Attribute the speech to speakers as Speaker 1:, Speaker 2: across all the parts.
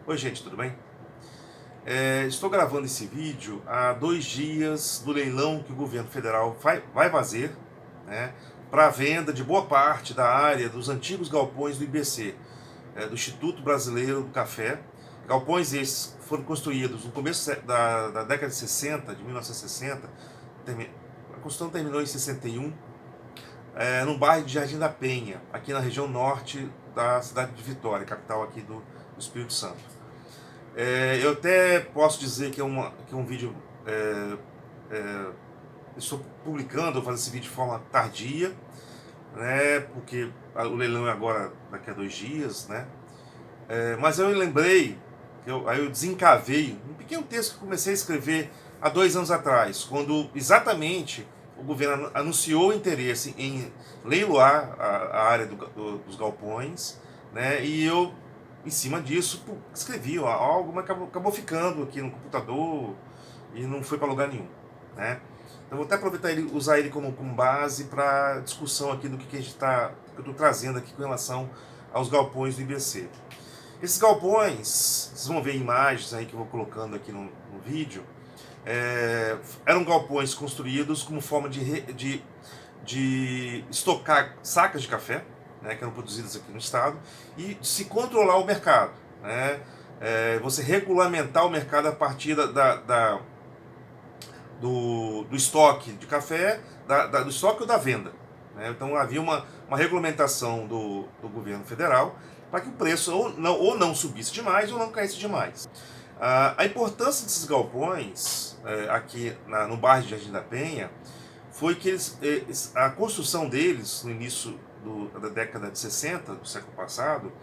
Speaker 1: Oi gente, tudo bem? Estou gravando esse vídeo há 2 dias do leilão que o governo federal vai fazer, né, para a venda de boa parte da área dos antigos galpões do IBC, do Instituto Brasileiro do Café. Galpões esses foram construídos no começo da década de 60, de 1960, a construção terminou em 61, no bairro de Jardim da Penha, aqui na região norte da cidade de Vitória, capital aqui do Espírito Santo. Eu até posso dizer que é um vídeo. Estou publicando, vou fazer esse vídeo de forma tardia, né? Porque o leilão é agora daqui a 2 dias, né? Mas eu lembrei, aí eu desencavei um pequeno texto que comecei a escrever há 2 anos atrás, quando exatamente o governo anunciou o interesse em leiloar a área dos galpões, né? E eu, em cima disso, escrevi algo, mas acabou ficando aqui no computador e não foi para lugar nenhum, né? Então vou até aproveitar ele, usar ele como base para discussão aqui do que a gente que eu estou trazendo aqui com relação aos galpões do IBC. Esses galpões, vocês vão ver imagens aí que eu vou colocando aqui no vídeo, eram galpões construídos como forma de estocar sacas de café, né, que eram produzidas aqui no estado, e de se controlar o mercado, né, você regulamentar o mercado a partir do estoque de café, do estoque ou da venda, né? Então havia uma regulamentação do governo federal para que o preço ou não subisse demais ou não caísse demais. A importância desses galpões aqui no bairro de Jardim da Penha foi que a construção deles no início da década de 60 do século passado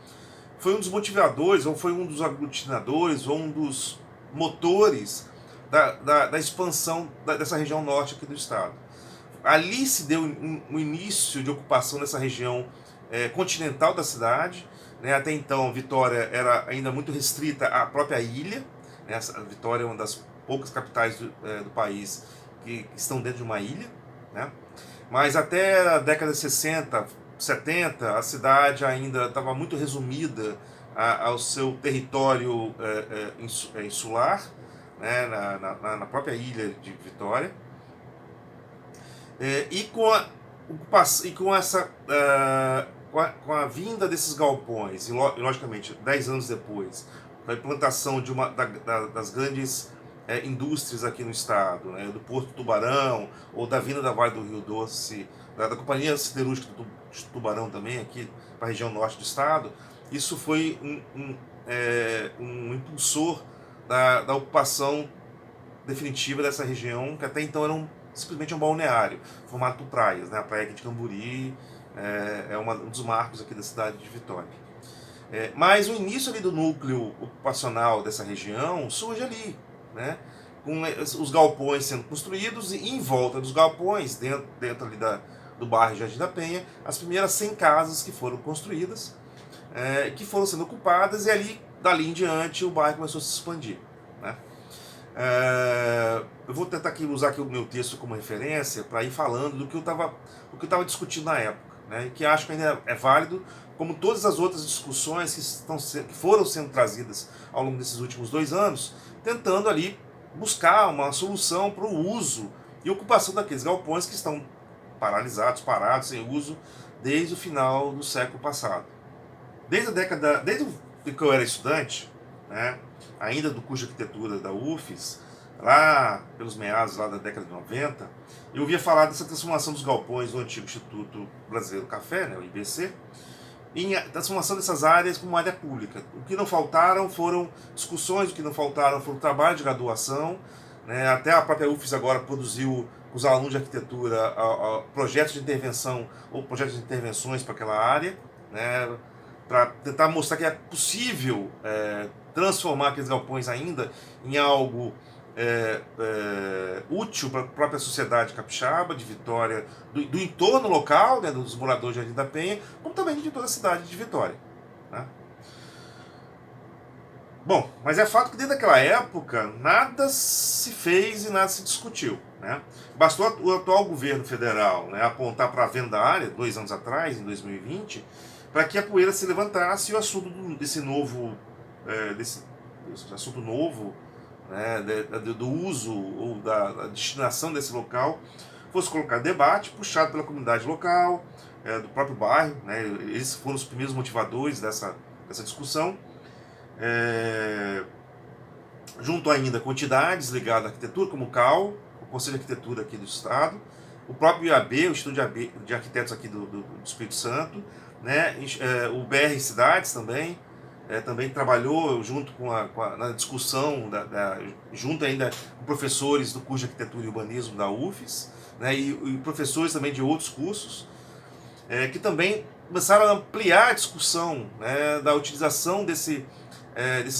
Speaker 1: foi um dos motivadores, ou foi um dos aglutinadores, ou um dos motores da expansão dessa região norte aqui do estado. Ali se deu um início de ocupação dessa região continental da cidade, né? Até então Vitória era ainda muito restrita à própria ilha, né? A Vitória é uma das poucas capitais do país que estão dentro de uma ilha, né? Mas até a década de 60, 70, a cidade ainda estava muito resumida ao seu território insular, né, na própria ilha de Vitória. E com a vinda desses galpões, e logicamente 10 anos depois, com a implantação das grandes indústrias aqui no estado, né, do Porto Tubarão, ou da vinda da Vale do Rio Doce, da Companhia Siderúrgica de Tubarão também, aqui para a região norte do estado, isso foi um impulsor da ocupação definitiva dessa região, que até então era simplesmente um balneário, formado por praias, né? A praia aqui de Camburi um dos marcos aqui da cidade de Vitória. Mas o início ali do núcleo ocupacional dessa região surge ali, né? Com os galpões sendo construídos e em volta dos galpões, dentro ali do bairro Jardim da Penha, as primeiras 100 casas que foram construídas, que foram sendo ocupadas, e dali em diante o bairro começou a se expandir, né? Eu vou tentar usar aqui o meu texto como referência para ir falando do que eu estava discutindo na época, né, e que acho que ainda é válido, como todas as outras discussões que foram sendo trazidas ao longo desses últimos 2 anos, tentando ali buscar uma solução para o uso e ocupação daqueles galpões que estão parados, sem uso, desde o final do século passado. Desde que eu era estudante, né, ainda do curso de arquitetura da UFES, lá pelos meados da década de 90, eu ouvia falar dessa transformação dos galpões do antigo Instituto Brasileiro do Café, né, o IBC, em transformação dessas áreas como área pública. O que não faltaram foram discussões, o que não faltaram foram trabalho de graduação, né, até a própria UFES agora produziu com os alunos de arquitetura projetos de intervenção ou projetos de intervenções para aquela área, né, para tentar mostrar que é possível transformar aqueles galpões ainda em algo útil para a própria sociedade capixaba, de Vitória, do entorno local, né, dos moradores de Jardim da Penha, como também de toda a cidade de Vitória, né? Bom, mas é fato que desde aquela época nada se fez e nada se discutiu, né? Bastou o atual governo federal, né, apontar para a venda da área 2 anos atrás, em 2020, para que a poeira se levantasse e o assunto desse novo esse assunto novo, né, do uso ou da destinação desse local, fosse colocado em debate, puxado pela comunidade local, do próprio bairro, né, eles foram os primeiros motivadores dessa discussão, junto ainda com entidades ligadas à arquitetura, como o CAL, o Conselho de Arquitetura aqui do Estado, o próprio IAB, o Instituto de Arquitetos aqui do Espírito Santo, né, o BR Cidades também, também trabalhou junto na discussão, junto ainda com professores do curso de Arquitetura e Urbanismo da UFES, né, e professores também de outros cursos, que também começaram a ampliar a discussão, né, da utilização desses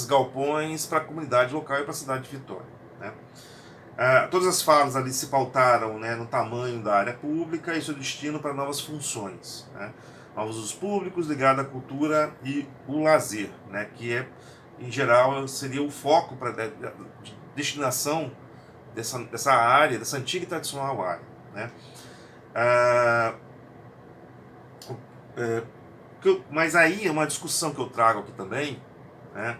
Speaker 1: galpões para a comunidade local e para a cidade de Vitória, né. Todas as falas ali se pautaram, né, no tamanho da área pública e seu destino para novas funções, né, novos usos públicos ligados à cultura e o lazer, né, que em geral seria o foco para de destinação dessa área, dessa antiga e tradicional área, né. Mas aí é uma discussão que eu trago aqui também, né,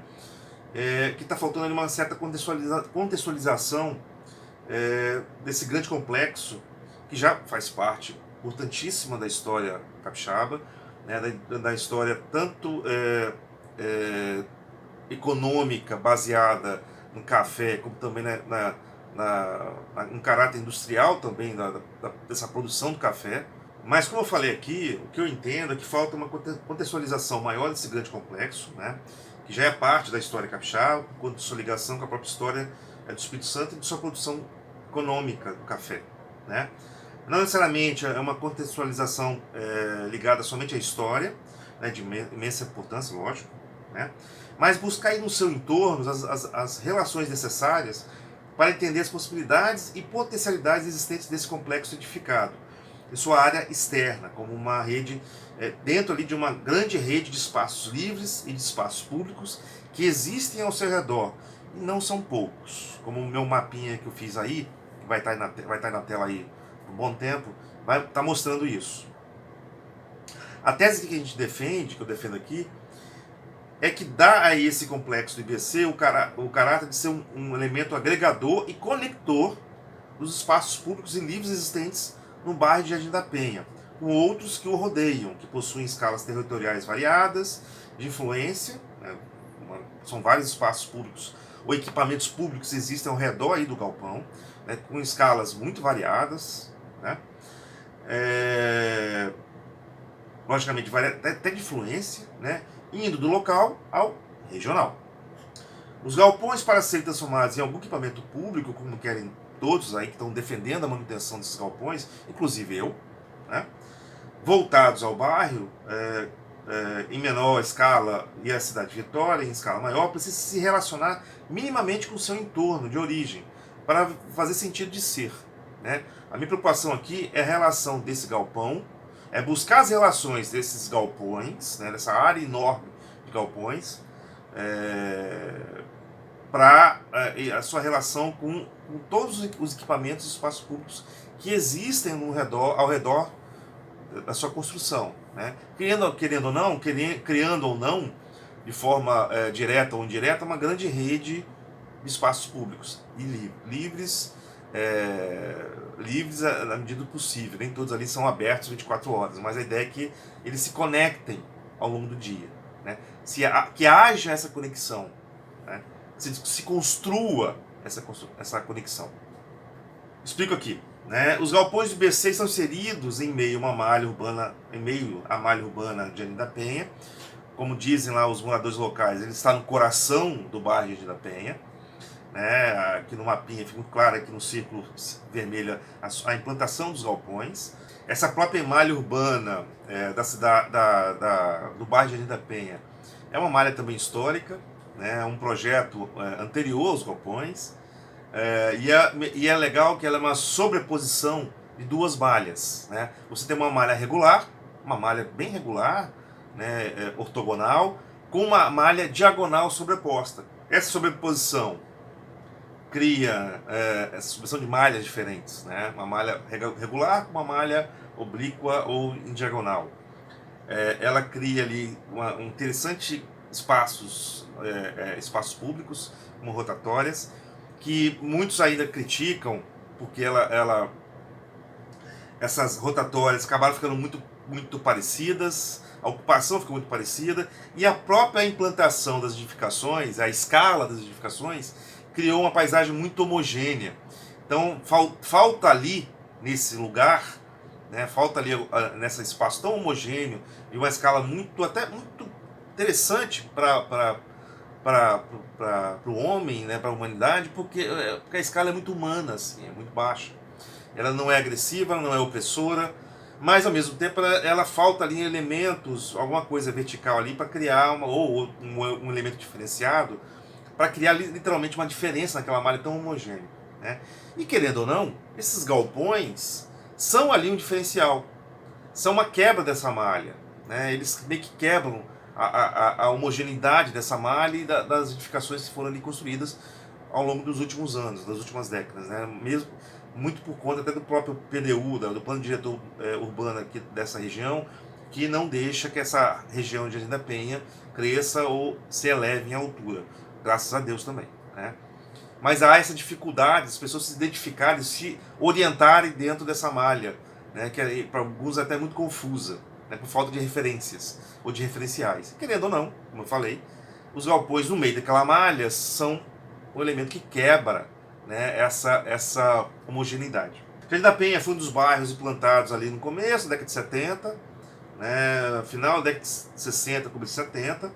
Speaker 1: que está faltando ali uma certa contextualização desse grande complexo que já faz parte importantíssima da história capixaba, né, da história tanto econômica, baseada no café, como também no caráter industrial também dessa produção do café. Mas, como eu falei aqui, o que eu entendo é que falta uma contextualização maior desse grande complexo, né, que já é parte da história capixaba, com sua ligação com a própria história do Espírito Santo e de sua produção econômica do café, né. Não necessariamente é uma contextualização ligada somente à história, né, de imensa importância, lógico, né, mas buscar aí no seu entorno as relações necessárias para entender as possibilidades e potencialidades existentes desse complexo edificado, em sua área externa, como uma rede, dentro ali de uma grande rede de espaços livres e de espaços públicos que existem ao seu redor, e não são poucos, como o meu mapinha que eu fiz aí, que vai estar na tela aí por um bom tempo, vai estar mostrando isso. A tese que a gente defende, que eu defendo aqui, é que dá a esse complexo do IBC o caráter de ser um elemento agregador e conector dos espaços públicos e livres existentes no bairro de Jardim da Penha, com outros que o rodeiam, que possuem escalas territoriais variadas, de influência, né, são vários espaços públicos ou equipamentos públicos que existem ao redor aí do galpão, né, com escalas muito variadas, né, logicamente até de influência, né, indo do local ao regional. Os galpões, para serem transformados em algum equipamento público, como querem todos aí que estão defendendo a manutenção desses galpões, inclusive eu, né, voltados ao bairro, em menor escala, e a cidade de Vitória em escala maior, precisa se relacionar minimamente com o seu entorno de origem, para fazer sentido de ser, né. A minha preocupação aqui é a relação desse galpão, é buscar as relações desses galpões, né, dessa área enorme de galpões, para a sua relação com todos os equipamentos e espaços públicos que existem ao redor da sua construção, né? Criando ou não, de forma direta ou indireta, uma grande rede de espaços públicos e livres, na medida do possível. Nem todos ali são abertos 24 horas, mas a ideia é que eles se conectem ao longo do dia, né? Que haja essa conexão, né? Se construa essa conexão. Explico aqui, né? Os galpões do IBC são inseridos em meio à malha urbana de Jardim da Penha. Como dizem lá os moradores locais, ele está no coração do bairro de Jardim da Penha, né? Aqui no mapinha fica muito claro, aqui no círculo vermelho, a implantação dos galpões. Essa própria malha urbana do bairro de Jardim da Penha é uma malha também histórica, né? Um projeto anterior aos galpões, e é legal que ela é uma sobreposição de duas malhas, né? Você tem uma malha regular, uma malha bem regular, né, ortogonal, com uma malha diagonal sobreposta. Essa sobreposição cria essa supressão de malhas diferentes, né? Uma malha regular com uma malha oblíqua ou em diagonal. Ela cria ali um interessante espaços públicos, como rotatórias, que muitos ainda criticam, porque essas rotatórias acabaram ficando muito parecidas, a ocupação ficou muito parecida, e a própria implantação das edificações, a escala das edificações, criou uma paisagem muito homogênea. Então falta ali, nesse lugar, né, falta ali nesse espaço tão homogêneo, e uma escala até muito interessante para o homem, né, para a humanidade, porque a escala é muito humana, assim, é muito baixa. Ela não é agressiva, ela não é opressora, mas ao mesmo tempo ela falta ali elementos, alguma coisa vertical ali para criar um elemento diferenciado, para criar literalmente uma diferença naquela malha tão homogênea, né? E querendo ou não, esses galpões são ali um diferencial, são uma quebra dessa malha, né? Eles meio que quebram a homogeneidade dessa malha e das edificações que foram ali construídas ao longo dos últimos anos, das últimas décadas, né? Mesmo muito por conta até do próprio PDU, do Plano Diretor Urbano aqui dessa região, que não deixa que essa região de Jardim da Penha cresça ou se eleve em altura, graças a Deus também, né? Mas há essa dificuldade, as pessoas se identificarem, se orientarem dentro dessa malha, né, que para alguns é até muito confusa, né, por falta de referências ou de referenciais. Querendo ou não, como eu falei, os galpões no meio daquela malha são um elemento que quebra, né, essa homogeneidade. Jardim da Penha foi um dos bairros implantados ali no começo da década de 70, né, final da década de 60, começo de 70,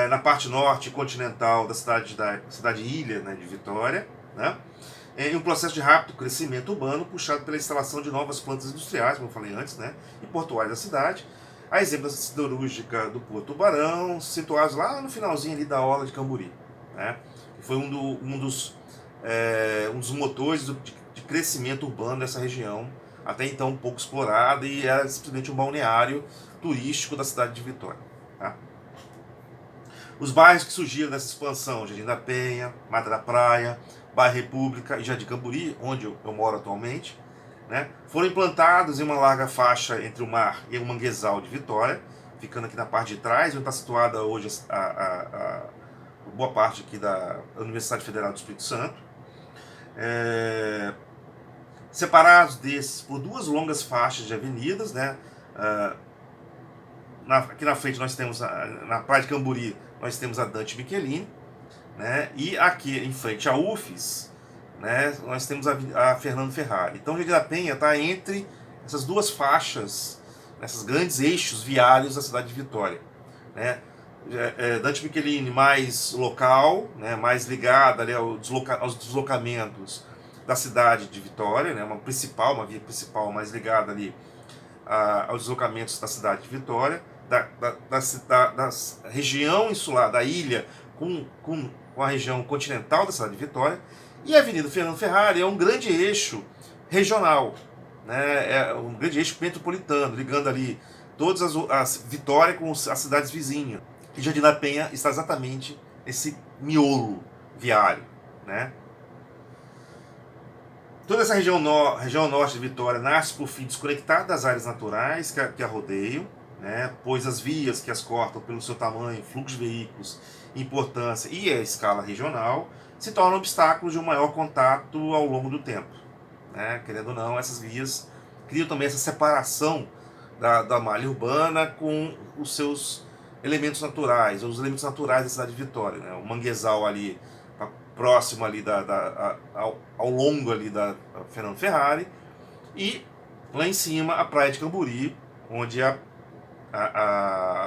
Speaker 1: na parte norte continental da cidade ilha, né, de Vitória, né, em um processo de rápido crescimento urbano puxado pela instalação de novas plantas industriais, como eu falei antes, né, e portuárias da cidade, a exemplo da siderúrgica do Porto Tubarão, situados lá no finalzinho ali da orla de Camburi, né, que foi um dos motores de crescimento urbano dessa região, até então um pouco explorada, e era simplesmente um balneário turístico da cidade de Vitória. Tá? Os bairros que surgiram nessa expansão, Jardim da Penha, Mata da Praia, Bairro República e Jardim Camburi, onde eu moro atualmente, né, foram implantados em uma larga faixa entre o mar e o manguezal de Vitória, ficando aqui na parte de trás, onde está situada hoje boa parte aqui da Universidade Federal do Espírito Santo. Separados desses por duas longas faixas de avenidas, né? Aqui na frente nós temos, na Praia de Camburi, nós temos a Dante Michelini, né? E aqui em frente à UFES, né, nós temos a Fernando Ferrari. Então, o Jardim da Penha está entre essas duas faixas, esses grandes eixos viários da cidade de Vitória, né? Dante Michelini mais local, né, mais ligada ali aos deslocamentos da cidade de Vitória, né, uma via principal mais ligada ali aos deslocamentos da cidade de Vitória, da região insular, da ilha, com a região continental da cidade de Vitória. E a Avenida Fernando Ferrari é um grande eixo regional, né, é um grande eixo metropolitano, ligando ali todas as Vitória com as cidades vizinhas. E Jardim da Penha está exatamente nesse miolo viário, né? Toda essa região norte de Vitória nasce por fim desconectada das áreas naturais que a rodeiam, né? Pois as vias que as cortam pelo seu tamanho, fluxo de veículos, importância e a escala regional se tornam obstáculos de um maior contato ao longo do tempo, né? Querendo ou não, essas vias criam também essa separação da malha urbana com os seus elementos naturais, os elementos naturais da cidade de Vitória, né? O manguezal ali próximo ali ao longo ali da Fernando Ferrari, e lá em cima a Praia de Camburi, onde a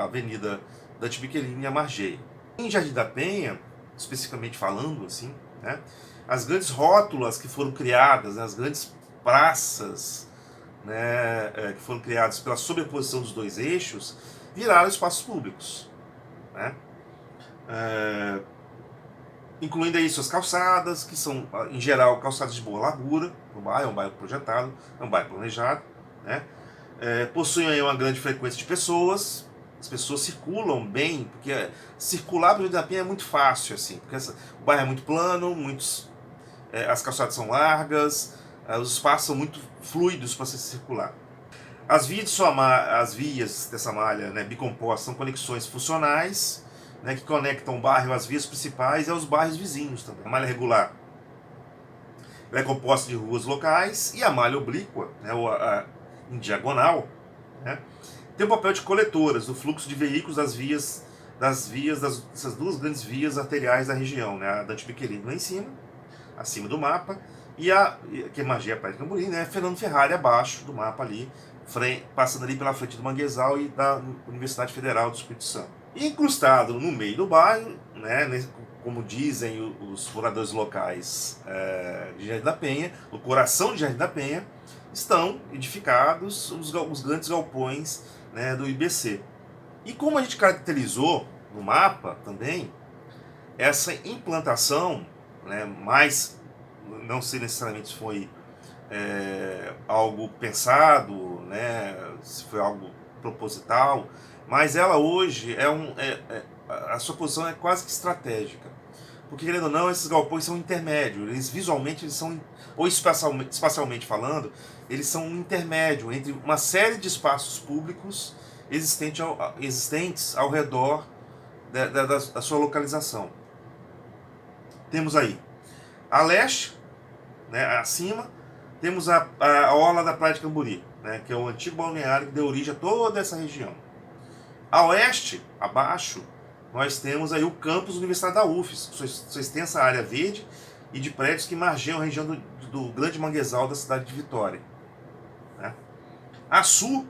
Speaker 1: Avenida Dante Michelini margeia. Em Jardim da Penha, especificamente falando assim, né, as grandes rótulas que foram criadas, né, as grandes praças, né, que foram criadas pela sobreposição dos dois eixos, viraram espaços públicos, né? Incluindo aí suas calçadas, que são, em geral, calçadas de boa largura. O bairro é um bairro projetado, é um bairro planejado, né? Possuem aí uma grande frequência de pessoas, as pessoas circulam bem, porque circular para o Jardim da Penha é muito fácil, assim, porque o bairro é muito plano, as calçadas são largas, os espaços são muito fluidos para se circular. As vias dessa malha, né, bicomposta são conexões funcionais, né, que conectam o bairro às vias principais e aos bairros vizinhos também. A malha regular, ela é composta de ruas locais, e a malha oblíqua, né, em diagonal, né, tem o papel de coletoras do fluxo de veículos dessas duas grandes vias arteriais da região, né, a Dante Biquerini lá em cima, acima do mapa, que margeia a Praia de Camburi, né, Fernando Ferrari abaixo do mapa ali, passando ali pela frente do Manguezal e da Universidade Federal do Espírito Santo. E incrustado no meio do bairro, né, como dizem os moradores locais de Jardim da Penha, no coração de Jardim da Penha, estão edificados os grandes galpões, né, do IBC. E como a gente caracterizou no mapa também, essa implantação, né, mais, não sei necessariamente se foi algo pensado, né, se foi algo proposital, mas ela hoje a sua posição é quase que estratégica, porque querendo ou não, esses galpões são intermédios, eles visualmente eles são, ou espacialmente falando, eles são um intermédio entre uma série de espaços públicos existentes ao redor da sua localização. Temos aí a leste, né, acima, temos a orla da Praia de Camburi, né, que é o antigo balneário que deu origem a toda essa região. A oeste, abaixo, nós temos aí o campus universitário da UFES, sua extensa área verde e de prédios que margeiam a região do grande manguezal da cidade de Vitória. Né? A sul,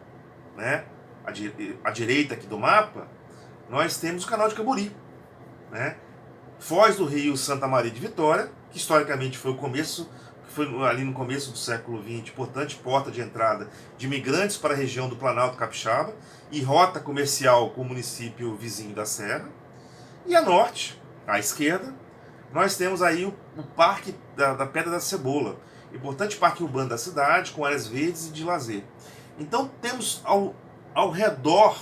Speaker 1: né, à direita aqui do mapa, nós temos o canal de Camburi, né? Foz do Rio Santa Maria de Vitória, que historicamente foi ali no começo do século XX, importante porta de entrada de imigrantes para a região do Planalto Capixaba e rota comercial com o município vizinho da Serra. E a norte, à esquerda, nós temos aí o Parque da Pedra da Cebola, importante parque urbano da cidade, com áreas verdes e de lazer. Então temos ao redor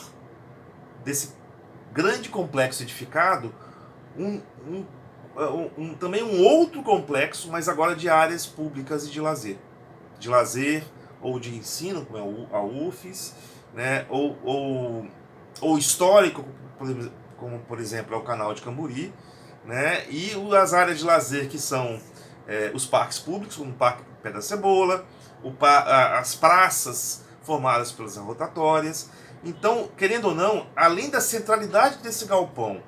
Speaker 1: desse grande complexo edificado também um outro complexo, mas agora de áreas públicas e de lazer. De lazer ou de ensino, como é a UFES, né? ou histórico, como por exemplo é o canal de Camburi, né? E as áreas de lazer que são os parques públicos, como o Parque Pé da Cebola, as praças formadas pelas rotatórias. Então, querendo ou não, além da centralidade desse galpão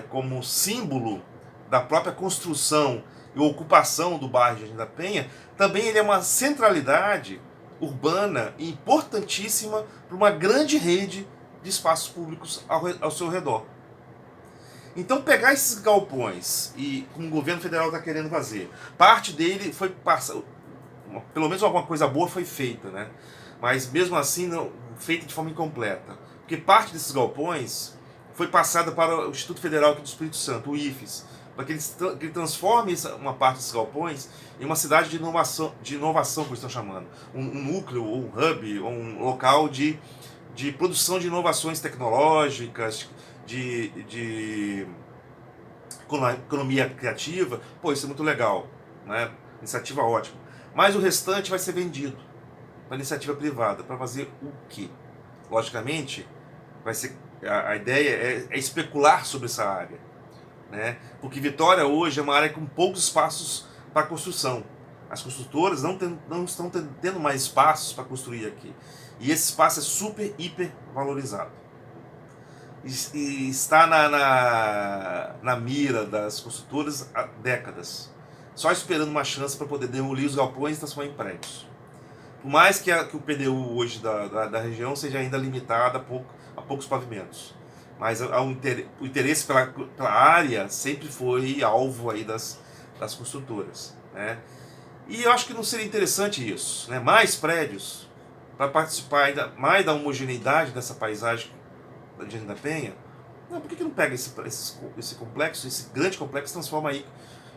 Speaker 1: como símbolo da própria construção e ocupação do bairro de Jardim da Penha, também ele é uma centralidade urbana e importantíssima para uma grande rede de espaços públicos ao seu redor. Então pegar esses galpões, e como o governo federal está querendo fazer, parte dele foi passado, pelo menos alguma coisa boa foi feita, né? Mas mesmo assim não, feita de forma incompleta, porque parte desses galpões foi passada para o Instituto Federal aqui do Espírito Santo, o IFES, para que ele transforme uma parte desses galpões em uma cidade de inovação, como eles estão chamando, um núcleo, ou um hub, ou um local de produção de inovações tecnológicas, de economia criativa. Pô, isso é muito legal, né? Iniciativa ótima. Mas o restante vai ser vendido para iniciativa privada. Para fazer o quê? Logicamente, vai ser, a ideia é especular sobre essa área, né? Porque Vitória hoje é uma área com poucos espaços para construção. As construtoras não estão tendo mais espaços para construir aqui. E esse espaço é super, hiper valorizado. E está na mira das construtoras há décadas, só esperando uma chance para poder demolir os galpões e transformar em prédios. Por mais que o PDU hoje da região seja ainda limitado a poucos pavimentos, mas o interesse pela área sempre foi alvo aí das construtoras, né? E eu acho que não seria interessante isso, né? Mais prédios para participar ainda mais da homogeneidade dessa paisagem da Jardim da Penha. Não, por que não pega esse complexo, esse grande complexo, transforma aí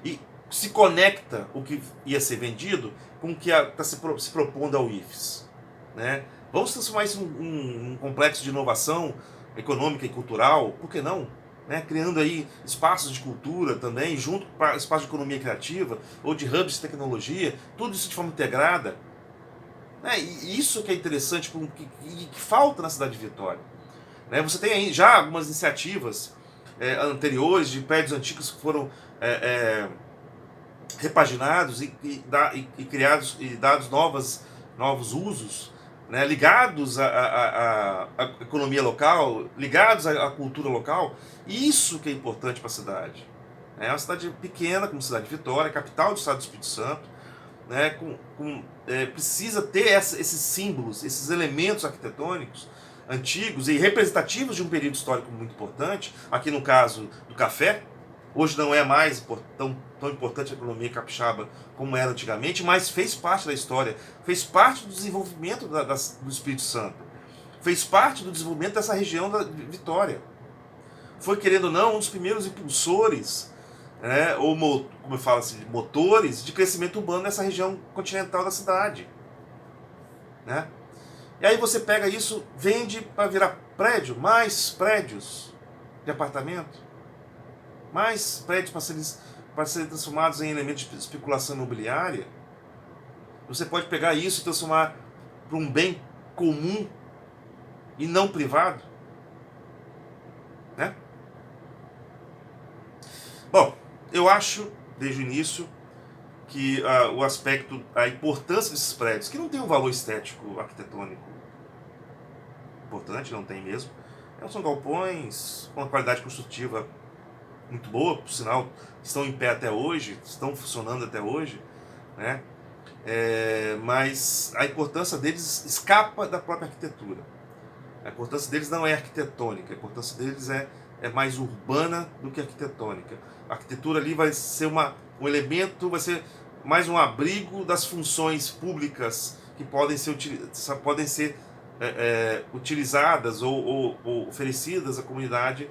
Speaker 1: e se conecta o que ia ser vendido com o que está se propondo ao IFES, né? Vamos transformar isso em um complexo de inovação econômica e cultural, por que não? Né? Criando aí espaços de cultura também, junto para espaços de economia criativa, ou de hubs de tecnologia, tudo isso de forma integrada. Né? E isso que é interessante, que falta na cidade de Vitória. Né? Você tem aí já algumas iniciativas anteriores, de prédios antigos que foram repaginados e criados e dados novos usos, né, ligados à economia local, ligados à cultura local. Isso que é importante para a cidade. É uma cidade pequena, como a cidade de Vitória, capital do estado do Espírito Santo, né, precisa ter esses símbolos, esses elementos arquitetônicos antigos e representativos de um período histórico muito importante. Aqui no caso do café, hoje não é mais tão importante a economia capixaba como era antigamente, mas fez parte da história, fez parte do desenvolvimento do Espírito Santo, fez parte do desenvolvimento dessa região da Vitória. Foi, querendo ou não, um dos primeiros impulsores, né, ou como eu falo assim, motores de crescimento urbano nessa região continental da cidade, né? E aí você pega isso, vende para virar prédio, mais prédios de apartamento, mais prédios para serem transformados em elementos de especulação imobiliária. Você pode pegar isso e transformar para um bem comum e não privado, né? Bom, eu acho, desde o início, que o aspecto, a importância desses prédios, que não tem um valor estético, arquitetônico importante, não tem mesmo, são galpões com uma qualidade construtiva muito boa, por sinal, estão em pé até hoje, estão funcionando até hoje, né? Mas a importância deles escapa da própria arquitetura. A importância deles não é arquitetônica, a importância deles é mais urbana do que arquitetônica. A arquitetura ali vai ser um elemento, vai ser mais um abrigo das funções públicas que podem ser utilizadas ou oferecidas à comunidade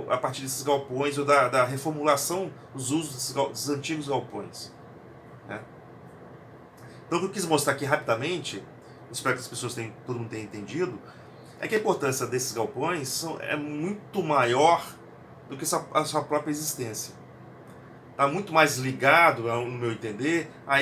Speaker 1: a partir desses galpões ou da reformulação dos usos desses antigos galpões, né? Então o que eu quis mostrar aqui rapidamente, espero que as pessoas todo mundo tenha entendido, é que a importância desses galpões é muito maior do que a sua própria existência. Está muito mais ligado, no meu entender, a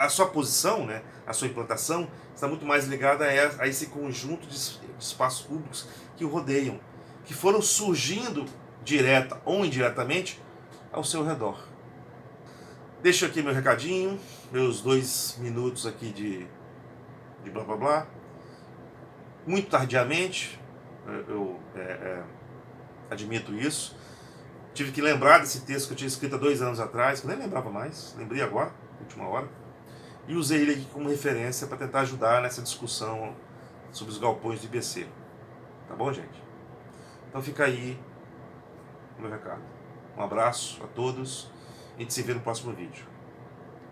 Speaker 1: sua posição, né, a sua implantação, está muito mais ligada a esse conjunto de espaços públicos que o rodeiam, que foram surgindo direta ou indiretamente ao seu redor. Deixo aqui meu recadinho, meus 2 minutos aqui de blá blá blá. Muito tardiamente, eu admito isso. Tive que lembrar desse texto que eu tinha escrito há 2 anos atrás, que eu nem lembrava mais, lembrei agora, última hora, e usei ele aqui como referência para tentar ajudar nessa discussão sobre os galpões do IBC. Tá bom, gente? Então fica aí o meu recado. Um abraço a todos e a gente se vê no próximo vídeo.